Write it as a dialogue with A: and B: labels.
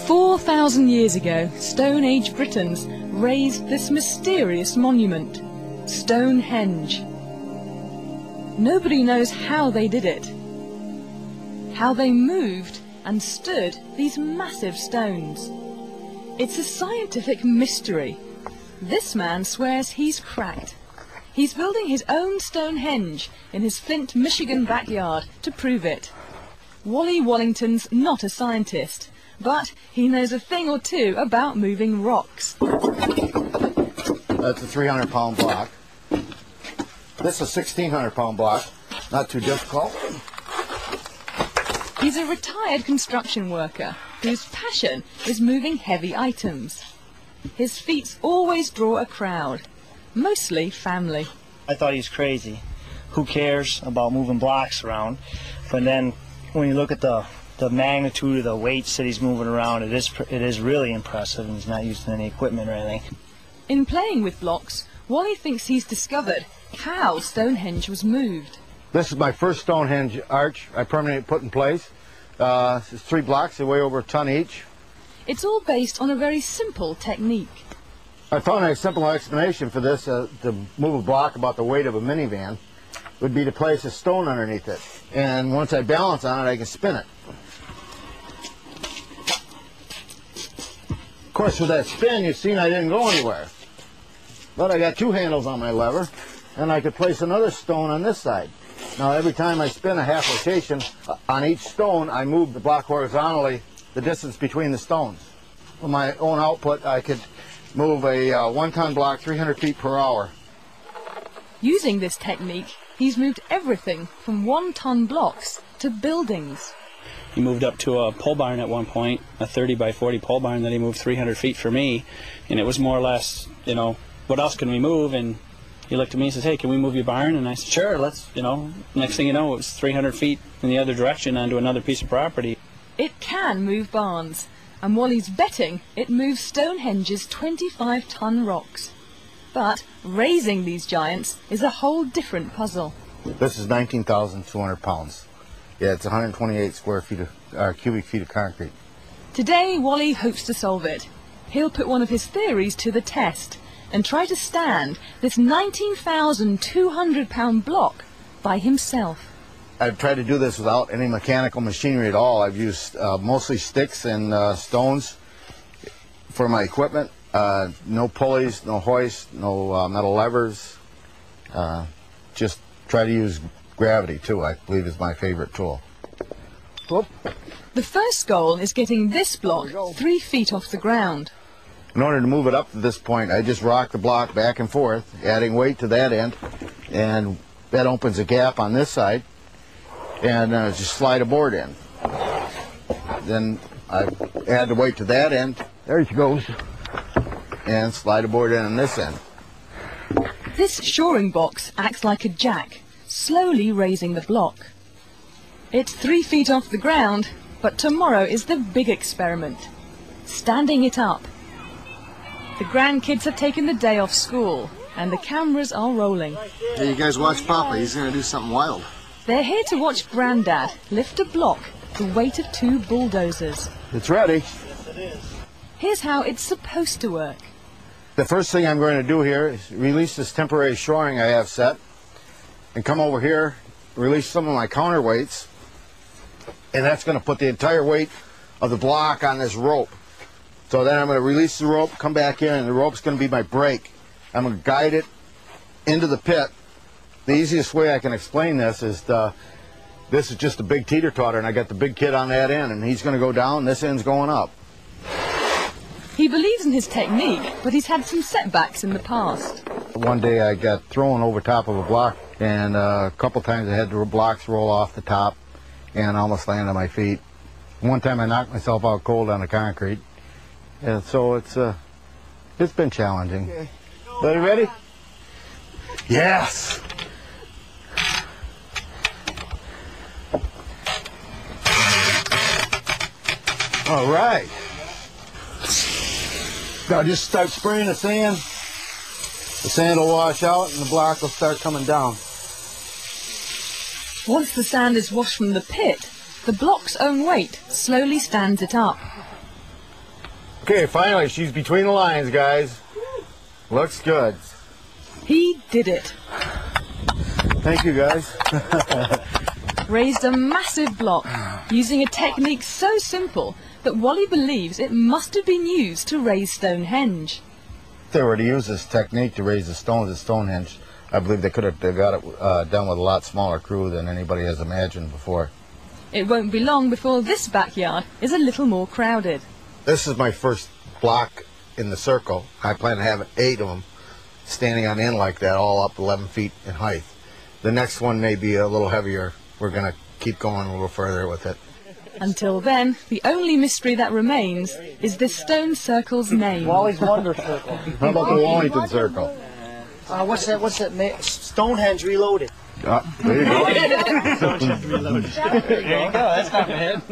A: 4,000 years ago, Stone Age Britons raised this mysterious monument, Stonehenge. Nobody knows how they did it, how they moved and stood these massive stones. It's a scientific mystery. This man swears he's cracked. He's building his own Stonehenge in his Flint, Michigan backyard to prove it. Wally Wallington's not a scientist, but he knows a thing or two about moving rocks.
B: That's a 300-pound block. This is a 1,600-pound block. Not too difficult.
A: He's a retired construction worker whose passion is moving heavy items. His feats always draw a crowd, mostly family.
C: I thought he was crazy. Who cares about moving blocks around? But then when you look at the magnitude of the weights that he's moving around, it is really impressive, and he's not using any equipment or anything.
A: In playing with blocks, Wally thinks he's discovered how Stonehenge was moved.
B: This is my first Stonehenge arch I permanently put in place. It's 3 blocks, they weigh over a ton each.
A: It's all based on a very simple technique.
B: I found a simple explanation for this, to move a block about the weight of a minivan, would be to place a stone underneath it. And once I balance on it, I can spin it. Of course, with that spin, you've seen I didn't go anywhere. But I got 2 handles on my lever, and I could place another stone on this side. Now, every time I spin a half rotation on each stone, I move the block horizontally, the distance between the stones. With my own output, I could move a 1-ton block 300 feet per hour.
A: Using this technique, he's moved everything from 1-ton blocks to buildings.
D: He moved up to a pole barn at one point, a 30 by 40 pole barn that he moved 300 feet for me, and it was more or less, you know, what else can we move? And he looked at me and says, hey, can we move your barn? And I said, sure, let's, you know. Next thing you know, it was 300 feet in the other direction onto another piece of property.
A: It can move barns, and Wally's betting it moves Stonehenge's 25-ton rocks. But raising these giants is a whole different puzzle.
B: This is 19,200 pounds. Yeah, it's 128 cubic feet of concrete.
A: Today, Wally hopes to solve it. He'll put one of his theories to the test and try to stand this 19,200-pound block by himself.
B: I've tried to do this without any mechanical machinery at all. I've used mostly sticks and stones for my equipment. No pulleys, no hoist, no metal levers. Just try to use gravity, too, I believe is my favorite tool. Whoop.
A: The first goal is getting this block 3 feet off the ground.
B: In order to move it up to this point, I just rock the block back and forth, adding weight to that end, and that opens a gap on this side, and just slide a board in. Then I add the weight to that end, there she goes, and slide a board in on this end.
A: This shoring box acts like a jack, slowly raising the block. It's 3 feet off the ground, but tomorrow is the big experiment, standing it up. The grandkids have taken the day off school, and the cameras are rolling.
B: Hey, you guys watch Papa. He's going to do something wild.
A: They're here to watch Grandad lift a block the weight of 2 bulldozers.
B: It's ready.
C: Yes, it is.
A: Here's how it's supposed to work.
B: The first thing I'm going to do here is release this temporary shoring I have set, and come over here, release some of my counterweights, and that's going to put the entire weight of the block on this rope. So then I'm going to release the rope, come back in, and the rope's going to be my brake. I'm going to guide it into the pit. The easiest way I can explain this is this is just a big teeter-totter, and I got the big kid on that end, and he's going to go down, this end's going up.
A: He believes in his technique, but he's had some setbacks in the past.
B: One day I got thrown over top of a block, and a couple times I had the blocks roll off the top and almost land on my feet. One time I knocked myself out cold on the concrete. And so it's been challenging. Okay. Are you ready? Yes! All right. Now just start spraying the sand. The sand will wash out and the block will start coming down.
A: Once the sand is washed from the pit, The block's own weight slowly stands it up.
B: Okay, finally, she's between the lines, guys. Looks good.
A: He did it.
B: Thank you, guys.
A: Raised a massive block using a technique so simple that Wally believes it must have been used to raise Stonehenge.
B: If they were to use this technique to raise the stones at Stonehenge, I believe they could have got it done with a lot smaller crew than anybody has imagined before.
A: It won't be long before this backyard is a little more crowded.
B: This is my first block in the circle. I plan to have 8 of them standing on end like that, all up 11 feet in height. The next one may be a little heavier. We're going to keep going a little further with it.
A: Until then, the only mystery that remains is this stone circle's name.
C: Wally's Wonder Circle.
B: How about the Wallington Circle?
C: What's that? Stonehenge Reloaded.
B: There you go.
C: Stonehenge Reloaded. There you go. That's not bad.